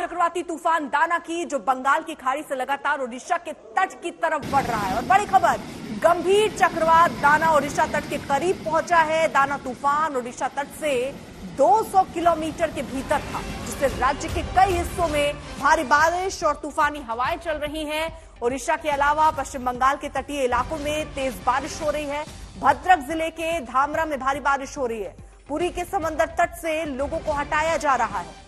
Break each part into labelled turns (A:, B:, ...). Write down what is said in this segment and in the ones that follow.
A: चक्रवाती तूफान दाना की, जो बंगाल की खाड़ी से लगातार ओडिशा के तट की तरफ बढ़ रहा है। और बड़ी खबर, गंभीर चक्रवात दाना ओडिशा तट के करीब पहुंचा है। दाना तूफान ओडिशा तट से 200 किलोमीटर के भीतर था, जिससे राज्य के कई हिस्सों में भारी बारिश और तूफानी हवाएं चल रही हैं। ओडिशा के अलावा पश्चिम बंगाल के तटीय इलाकों में तेज बारिश हो रही है। भद्रक जिले के धामरा में भारी बारिश हो रही है। पुरी के समंदर तट से लोगों को हटाया जा रहा है।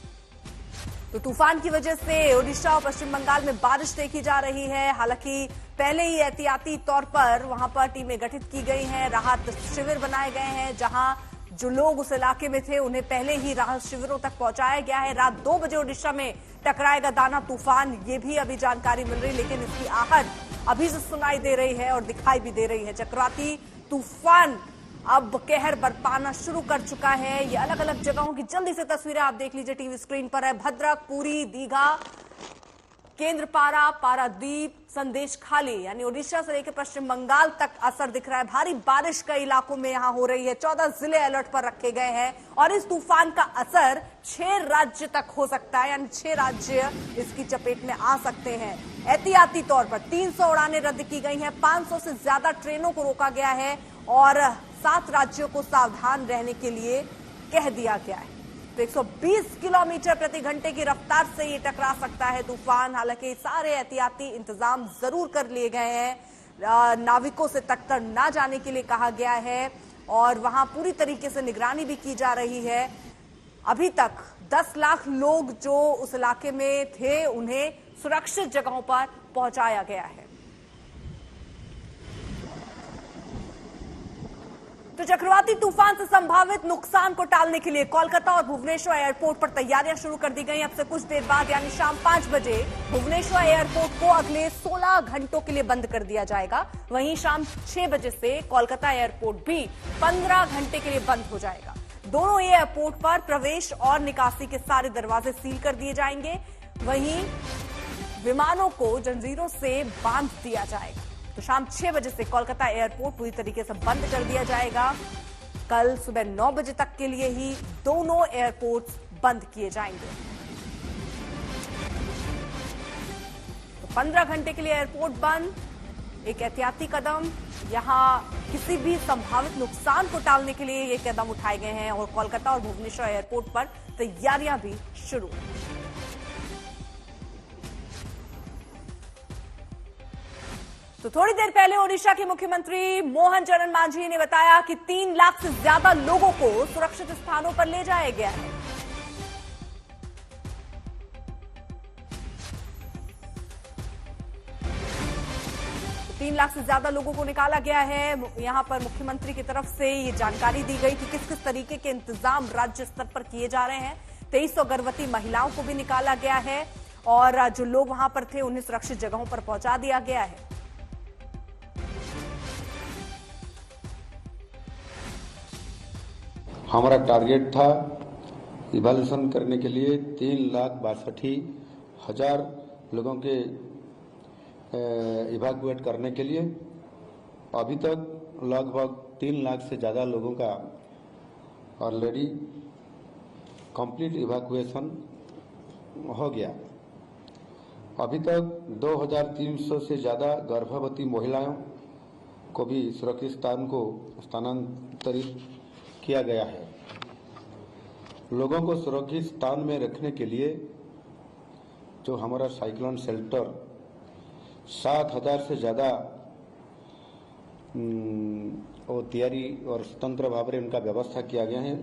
A: तो तूफान की वजह से ओडिशा और पश्चिम बंगाल में बारिश देखी जा रही है। हालांकि पहले ही एहतियाती तौर पर वहां पर टीमें गठित की गई हैं, राहत शिविर बनाए गए हैं, जहां जो लोग उस इलाके में थे उन्हें पहले ही राहत शिविरों तक पहुंचाया गया है। रात 2 बजे ओडिशा में टकराएगा दाना तूफान, ये भी अभी जानकारी मिल रही, लेकिन इसकी आहट अभी से सुनाई दे रही है और दिखाई भी दे रही है। चक्रवाती तूफान अब कहर बरपाना शुरू कर चुका है। ये अलग अलग जगहों की जल्दी से तस्वीरें आप देख लीजिए, टीवी स्क्रीन पर है। भद्रक, पुरी, दीघा, केंद्रपाड़ा, पारादीप, संदेश खाली, यानी ओडिशा से लेकर पश्चिम बंगाल तक असर दिख रहा है। भारी बारिश कई इलाकों में यहां हो रही है। 14 जिले अलर्ट पर रखे गए हैं और इस तूफान का असर 6 राज्य तक हो सकता है, यानी 6 राज्य इसकी चपेट में आ सकते हैं। एहतियाती तौर पर 300 उड़ानें रद्द की गई हैं, 500 से ज्यादा ट्रेनों को रोका गया है और 7 राज्यों को सावधान रहने के लिए कह दिया गया है। तो 120 किलोमीटर प्रति घंटे की रफ्तार से ये टकरा सकता है तूफान। हालांकि सारे एहतियाती इंतजाम जरूर कर लिए गए हैं। नाविकों से तट पर ना जाने के लिए कहा गया है और वहां पूरी तरीके से निगरानी भी की जा रही है। अभी तक 10 लाख लोग जो उस इलाके में थे उन्हें सुरक्षित जगहों पर पहुंचाया गया है। तो चक्रवाती तूफान से संभावित नुकसान को टालने के लिए कोलकाता और भुवनेश्वर एयरपोर्ट पर तैयारियां शुरू कर दी गई। अब से कुछ देर बाद यानी शाम 5 बजे भुवनेश्वर एयरपोर्ट को अगले 16 घंटों के लिए बंद कर दिया जाएगा। वहीं शाम 6 बजे से कोलकाता एयरपोर्ट भी 15 घंटे के लिए बंद हो जाएगा। दोनों एयरपोर्ट पर प्रवेश और निकासी के सारे दरवाजे सील कर दिए जाएंगे। वहीं विमानों को जंजीरों से बांध दिया जाएगा। तो शाम 6 बजे से कोलकाता एयरपोर्ट पूरी तरीके से बंद कर दिया जाएगा। कल सुबह 9 बजे तक के लिए ही दोनों एयरपोर्ट्स बंद किए जाएंगे। तो 15 घंटे के लिए एयरपोर्ट बंद, एक एहतियाती कदम। यहां किसी भी संभावित नुकसान को टालने के लिए ये कदम उठाए गए हैं और कोलकाता और भुवनेश्वर एयरपोर्ट पर तैयारियां भी शुरू। तो थोड़ी देर पहले ओडिशा के मुख्यमंत्री मोहन चरण मांझी ने बताया कि 3 लाख से ज्यादा लोगों को सुरक्षित स्थानों पर ले जाया गया है। तो 3 लाख से ज्यादा लोगों को निकाला गया है। यहां पर मुख्यमंत्री की तरफ से ये जानकारी दी गई कि किस किस तरीके के इंतजाम राज्य स्तर पर किए जा रहे हैं। 2300 गर्भवती महिलाओं को भी निकाला गया है और जो लोग वहां पर थे उन्हें सुरक्षित जगहों पर पहुंचा दिया गया है।
B: हमारा टारगेट था इवैल्यूएशन करने के लिए 3,62,000 लोगों के इवैक्यूएट करने के लिए। अभी तक लगभग 3 लाख से ज़्यादा लोगों का ऑलरेडी कंप्लीट इवैक्यूएशन हो गया। अभी तक 2,300 से ज़्यादा गर्भवती महिलाओं को भी सुरक्षित स्थान को स्थानांतरित किया गया है। लोगों को सुरक्षित स्थान में रखने के लिए जो हमारा साइक्लोन शेल्टर 7,000 से ज़्यादा वो तैयारी और स्वतंत्र भाव में उनका व्यवस्था किया गया है।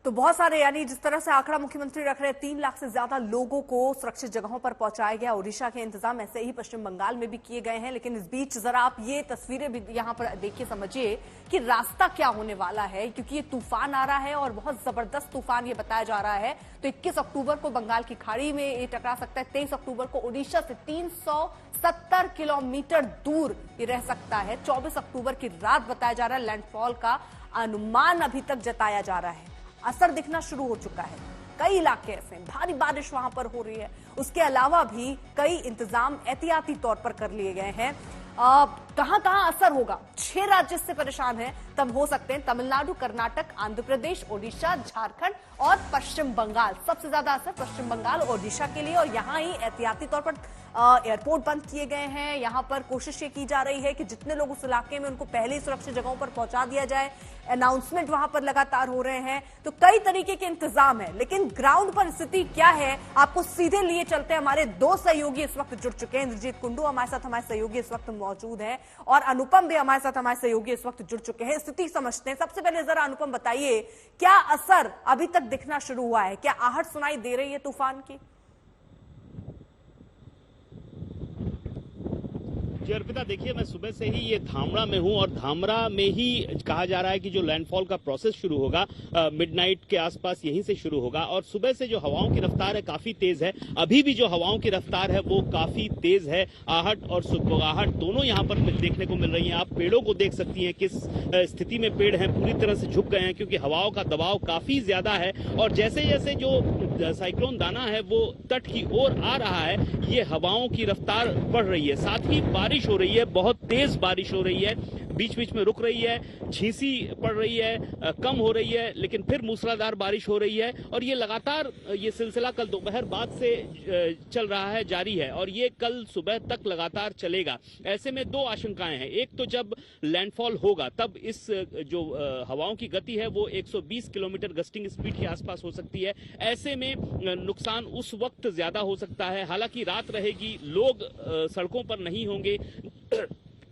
A: तो बहुत सारे, यानी जिस तरह से आंकड़ा मुख्यमंत्री रख रहे हैं, 3 लाख से ज्यादा लोगों को सुरक्षित जगहों पर पहुंचाया गया। ओडिशा के इंतजाम ऐसे ही पश्चिम बंगाल में भी किए गए हैं। लेकिन इस बीच जरा आप ये तस्वीरें भी यहां पर देखिए, समझिए कि रास्ता क्या होने वाला है, क्योंकि ये तूफान आ रहा है और बहुत जबरदस्त तूफान ये बताया जा रहा है। तो 21 अक्टूबर को बंगाल की खाड़ी में ये टकरा सकता है। 23 अक्टूबर को ओडिशा से 370 किलोमीटर दूर ये रह सकता है। 24 अक्टूबर की रात बताया जा रहा है लैंडफॉल का अनुमान अभी तक जताया जा रहा है। असर दिखना शुरू हो चुका है। कई इलाके ऐसे भारी बारिश वहां पर हो रही है। उसके अलावा भी कई इंतजाम एहतियाती तौर पर कर लिए गए हैं। कहां कहां असर होगा, 6 राज्य इससे परेशान हैं, तब हो सकते हैं तमिलनाडु, कर्नाटक, आंध्र प्रदेश, ओडिशा, झारखंड और पश्चिम बंगाल। सबसे ज्यादा असर पश्चिम बंगाल, ओडिशा के लिए, और यहां ही एहतियाती तौर पर एयरपोर्ट बंद किए गए हैं। यहां पर कोशिश ये की जा रही है कि जितने लोग उस इलाके में उनको पहले ही सुरक्षित जगहों पर पहुंचा दिया जाए। अनाउंसमेंट वहां पर लगातार हो रहे हैं, तो कई तरीके के इंतजाम है। लेकिन ग्राउंड पर स्थिति क्या है, आपको सीधे लिए चलते हैं। हमारे 2 सहयोगी इस वक्त जुड़ चुके हैं। इंद्रजीत कुंडू हमारे साथ, हमारे सहयोगी इस वक्त मौजूद है, और अनुपम भी हमारे साथ, हमारे सहयोगी इस वक्त जुड़ चुके हैं। स्थिति समझते हैं। सबसे पहले जरा अनुपम बताइए, क्या असर अभी तक दिखना शुरू हुआ है? क्या आहट सुनाई दे रही है तूफान की?
C: जी अर्पिता, देखिए मैं सुबह से ही ये धामरा में हूँ और धामरा में ही कहा जा रहा है कि जो लैंडफॉल का प्रोसेस शुरू होगा मिडनाइट के आसपास यहीं से शुरू होगा। और सुबह से जो हवाओं की रफ्तार है काफी तेज है। अभी भी जो हवाओं की रफ्तार है वो काफी तेज है। आहट और सुगबुगाहट दोनों यहाँ पर देखने को मिल रही है। आप पेड़ों को देख सकती हैं किस स्थिति में पेड़ हैं, पूरी तरह से झुक गए हैं क्योंकि हवाओं का दबाव काफी ज्यादा है। और जैसे जैसे जो साइक्लोन दाना है वो तट की ओर आ रहा है, ये हवाओं की रफ्तार बढ़ रही है। साथ ही बारिश हो रही है, बहुत तेज बारिश हो रही है, बीच बीच में रुक रही है, झींसी पड़ रही है, कम हो रही है, लेकिन फिर मूसलाधार बारिश हो रही है। और ये लगातार ये सिलसिला कल दोपहर बाद से चल रहा है, जारी है, और ये कल सुबह तक लगातार चलेगा। ऐसे में 2 आशंकाएं हैं। एक तो जब लैंडफॉल होगा तब इस जो हवाओं की गति है वो 120 किलोमीटर गस्टिंग स्पीड के आसपास हो सकती है। ऐसे में नुकसान उस वक्त ज्यादा हो सकता है। हालांकि रात रहेगी, लोग सड़कों पर नहीं होंगे।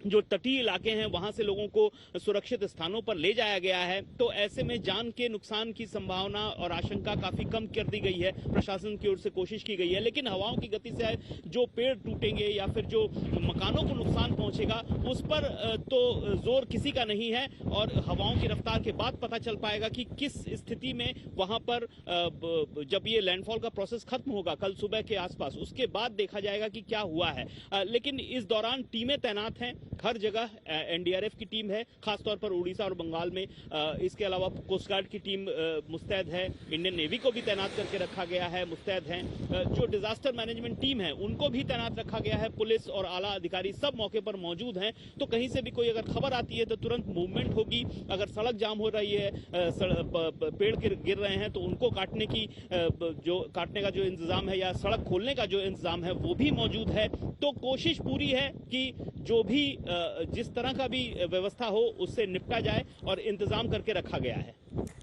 C: जो तटीय इलाके हैं वहां से लोगों को सुरक्षित स्थानों पर ले जाया गया है। तो ऐसे में जान के नुकसान की संभावना और आशंका काफी कम कर दी गई है। प्रशासन की ओर से कोशिश की गई है, लेकिन हवाओं की गति से जो पेड़ टूटेंगे या फिर जो मकानों को नुकसान पहुंचेगा उस पर तो जोर किसी का नहीं है। और हवाओं की रफ्तार के बाद पता चल पाएगा कि किस स्थिति में वहां पर जब ये लैंडफॉल का प्रोसेस खत्म होगा कल सुबह के आसपास, उसके बाद देखा जाएगा कि क्या हुआ है। लेकिन इस दौरान टीमें तैनात हैं, हर जगह एनडीआरएफ की टीम है, खासतौर पर उड़ीसा और बंगाल में। इसके अलावा कोस्ट गार्ड की टीम मुस्तैद है, इंडियन नेवी को भी तैनात करके रखा गया है, मुस्तैद हैं। जो डिजास्टर मैनेजमेंट टीम है उनको भी तैनात रखा गया है। पुलिस और आला अधिकारी सब मौके पर मौजूद हैं। तो कहीं से भी कोई अगर खबर आती है तो तुरंत मूवमेंट होगी। अगर सड़क जाम हो रही है, पेड़ गिर रहे हैं तो उनको काटने का जो इंतजाम है या सड़क खोलने का जो इंतजाम है वो भी मौजूद है। तो कोशिश पूरी है कि जो भी जिस तरह का भी व्यवस्था हो उससे निपटा जाए और इंतजाम करके रखा गया है।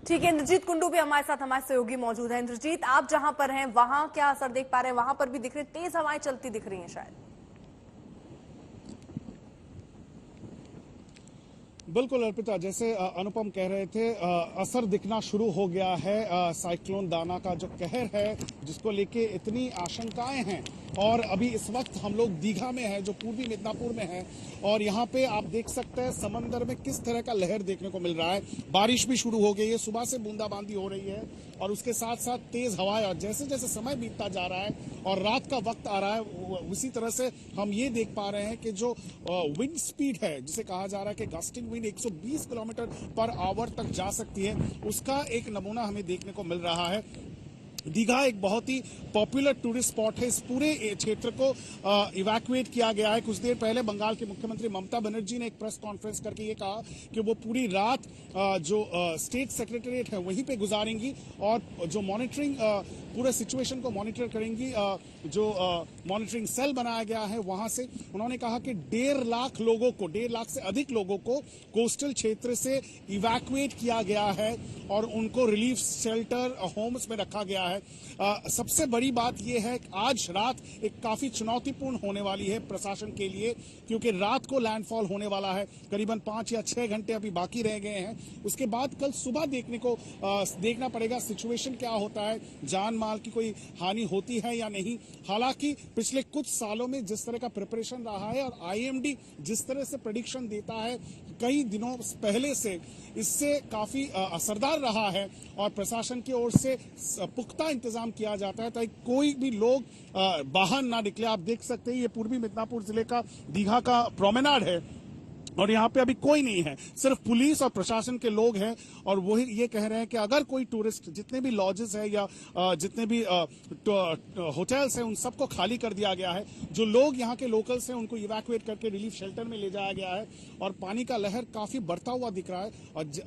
A: ठीक है, इंद्रजीत कुंडू भी हमारे साथ, हमारे सहयोगी मौजूद हैं। इंद्रजीत, आप जहां पर हैं वहां क्या असर देख पा रहे हैं? वहां पर भी दिख रही तेज हवाएं चलती दिख रही हैं शायद।
D: बिल्कुल अर्पिता, जैसे अनुपम कह रहे थे, असर दिखना शुरू हो गया है। साइक्लोन दाना का जो कहर है जिसको लेके इतनी आशंकाएं हैं, और अभी इस वक्त हम लोग दीघा में हैं जो पूर्वी मिदनापुर में है, और यहाँ पे आप देख सकते हैं समंदर में किस तरह का लहर देखने को मिल रहा है। बारिश भी शुरू हो गई है, सुबह से बूंदाबांदी हो रही है, और उसके साथ साथ तेज हवाएं। और जैसे जैसे समय बीतता जा रहा है और रात का वक्त आ रहा है, उसी तरह से हम ये देख पा रहे हैं कि जो विंड स्पीड है, जिसे कहा जा रहा है कि gusting wind 120 kilometre per hour तक जा सकती है, उसका एक नमूना हमें देखने को मिल रहा है। दीघा एक बहुत ही पॉपुलर टूरिस्ट स्पॉट है। इस पूरे क्षेत्र को इवैक्यूएट किया गया है। कुछ देर पहले बंगाल की मुख्यमंत्री ममता बनर्जी ने एक प्रेस कॉन्फ्रेंस करके ये कहा कि वो पूरी रात जो स्टेट सेक्रेटरीट है वहीं पे गुजारेंगी, और जो मॉनिटरिंग पूरे सिचुएशन को मॉनिटर करेंगी। जो मॉनिटरिंग सेल बनाया गया है वहां से उन्होंने कहा कि 1.5 लाख लोगों को, 1.5 लाख से अधिक लोगों को कोस्टल क्षेत्र से इवैक्यूएट किया गया है और उनको रिलीफ शेल्टर होम्स में रखा गया है। सबसे बड़ी बात यह है कि आज रात एक काफी चुनौतीपूर्ण होने वाली है प्रशासन के लिए, क्योंकि रात को लैंडफॉल होने वाला है। करीबन 5 या 6 घंटे अभी बाकी रह गए हैं। उसके बाद कल सुबह देखना पड़ेगा सिचुएशन क्या होता है, जान माल की कोई हानि होती है या नहीं। हालांकि पिछले कुछ सालों में जिस तरह का प्रिपरेशन रहा है और आईएमडी जिस तरह से प्रेडिक्शन देता है कई दिनों पहले से, इससे काफी असरदार रहा है, और प्रशासन की ओर से पुख्ता इंतजाम किया जाता है ताकि कोई भी लोग बाहर ना निकले। आप देख सकते हैं ये पूर्वी मिदनापुर जिले का दीघा का प्रोमेनाड है, और यहाँ पे अभी कोई नहीं है, सिर्फ पुलिस और प्रशासन के लोग हैं। और वही ये कह रहे हैं कि अगर कोई टूरिस्ट, जितने भी लॉजेस है या जितने भी होटल्स हैं, उन सबको खाली कर दिया गया है। जो लोग यहाँ के लोकल्स हैं उनको इवैक्यूएट करके रिलीफ शेल्टर में ले जाया गया है। और पानी का लहर काफी बढ़ता हुआ दिख रहा है।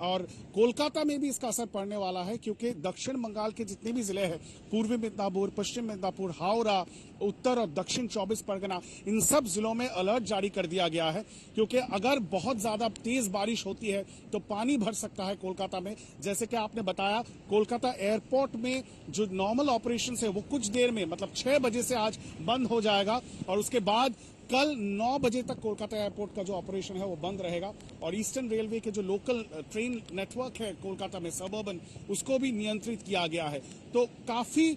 D: और कोलकाता में भी इसका असर पड़ने वाला है, क्योंकि दक्षिण बंगाल के जितने भी जिले हैं, पूर्वी मिदनापुर, पश्चिम मिदनापुर, हावड़ा, उत्तर और दक्षिण 24 परगना, इन सब जिलों में अलर्ट जारी कर दिया गया है। क्योंकि अगर बहुत ज्यादा तेज बारिश होती है तो पानी भर सकता है कोलकाता में। जैसे कि आपने बताया, कोलकाता एयरपोर्ट में जो नॉर्मल ऑपरेशन है वो कुछ देर में, मतलब 6 बजे से आज बंद हो जाएगा। और उसके बाद कल 9 बजे तक कोलकाता एयरपोर्ट का जो ऑपरेशन है वो बंद रहेगा। और ईस्टर्न रेलवे के जो लोकल ट्रेन नेटवर्क है कोलकाता में, सबअर्बन, उसको भी नियंत्रित किया गया है। तो काफी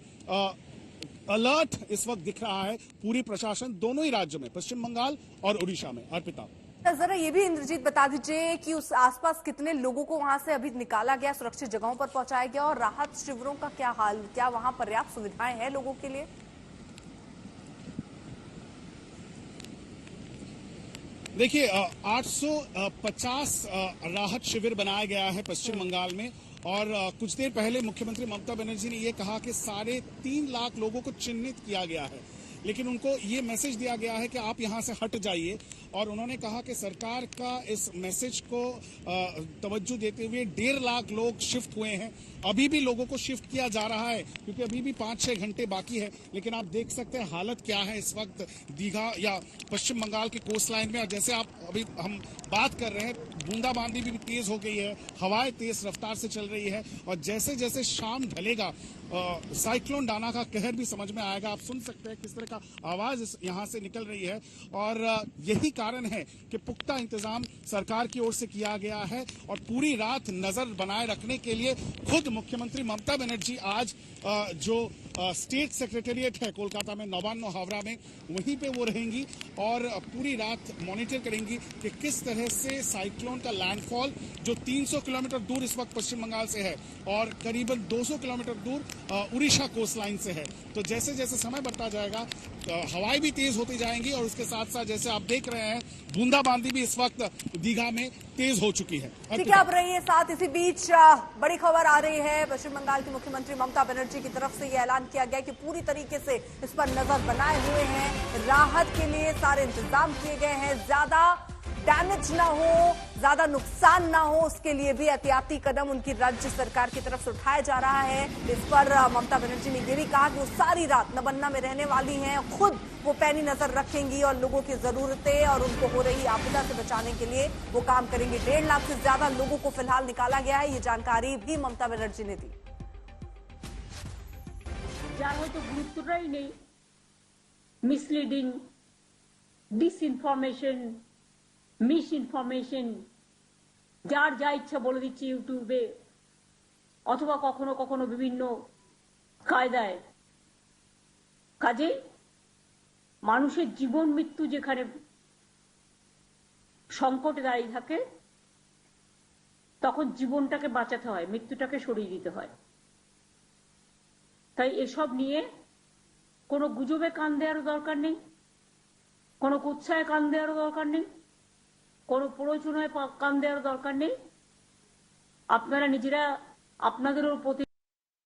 D: अलर्ट इस वक्त दिख रहा है पूरी प्रशासन दोनों ही राज्यों में, पश्चिम बंगाल और उड़ीसा में। अर्पिता,
A: जरा ये भी इंद्रजीत बता दीजिए कि उस आसपास कितने लोगों को वहां से अभी निकाला गया, सुरक्षित जगहों पर पहुंचाया गया, और राहत शिविरों का क्या हाल, क्या वहां पर्याप्त सुविधाएं हैं लोगों के लिए?
D: देखिए, 850 राहत शिविर बनाया गया है पश्चिम बंगाल में। और कुछ देर पहले मुख्यमंत्री ममता बनर्जी ने यह कहा कि 3.5 लाख लोगों को चिन्हित किया गया है, लेकिन उनको ये मैसेज दिया गया है कि आप यहां से हट जाइए। और उन्होंने कहा कि सरकार का इस मैसेज को तवज्जो देते हुए 1.5 लाख लोग शिफ्ट हुए हैं। अभी भी लोगों को शिफ्ट किया जा रहा है, क्योंकि अभी भी 5-6 घंटे बाकी है। लेकिन आप देख सकते हैं हालत क्या है इस वक्त दीघा या पश्चिम बंगाल की कोस्ट लाइन में। और जैसे अभी हम बात कर रहे हैं, बूंदाबांदी भी तेज हो गई है, हवाएं तेज रफ्तार से चल रही है। और जैसे जैसे शाम ढलेगा, साइक्लोन डाना का कहर भी समझ में आएगा। आप सुन सकते हैं किस तरह का आवाज यहां से निकल रही है। और यही कारण है कि पुख्ता इंतजाम सरकार की ओर से किया गया है। और पूरी रात नजर बनाए रखने के लिए खुद मुख्यमंत्री ममता बनर्जी आज जो स्टेट सेक्रेटेरिएट है कोलकाता में, नवान्न हावड़ा में, वहीं पे वो रहेंगी और पूरी रात मॉनिटर करेंगी कि किस तरह से साइक्लोन का लैंडफॉल, जो 300 किलोमीटर दूर इस वक्त पश्चिम बंगाल से है और करीबन 200 किलोमीटर दूर उड़ीसा कोस्ट लाइन से है। तो जैसे जैसे समय बढ़ता जाएगा, हवाएं भी तेज होती जाएंगी। और उसके साथ साथ जैसे आप देख रहे हैं, बूंदाबांदी भी इस वक्त दीघा में तेज हो चुकी है।
A: ठीक है, अब रहिए साथ। इसी बीच बड़ी खबर आ रही है, पश्चिम बंगाल की मुख्यमंत्री ममता बनर्जी की तरफ से यह ऐलान किया गया कि पूरी तरीके से इस पर नजर बनाए हुए हैं, राहत के लिए सारे इंतजाम किए गए हैं, ज्यादा डैमेज ना हो, ज्यादा नुकसान ना हो, उसके लिए भी एहतियाती कदम उनकी राज्य सरकार की तरफ से उठाया जा रहा है। इस पर ममता बनर्जी ने यह भी कहा कि वो सारी रात नबन्ना में रहने वाली हैं, खुद वो पैनी नजर रखेंगी और लोगों की जरूरतें और उनको हो रही आपदा से बचाने के लिए वो काम करेंगे। 1.5 लाख से ज्यादा लोगों को फिलहाल निकाला गया है, ये जानकारी भी ममता बनर्जी ने दी।
E: যার হয়তো গুরুত্বটাই নেই, মিসলিডিং, ডিসইনফরমেশন, মিস ইনফরমেশন, যার যা ইচ্ছা বলে দিচ্ছে ইউটিউবে অথবা কখনো কখনো বিভিন্ন কায়দায়। কাজেই মানুষের জীবন মৃত্যু যেখানে সংকটে দাঁড়িয়ে থাকে, তখন জীবনটাকে বাঁচাতে হয়, মৃত্যুটাকে সরিয়ে দিতে হয়। তাই এসব নিয়ে কোনো গুজবে কান দেওয়ার দরকার নেই, কোনো কুৎসায় কান দেওয়ার দরকার নেই, কোনো প্ররোচনায় কান দেওয়ার দরকার নেই। আপনারা নিজেরা আপনাদেরও প্রতি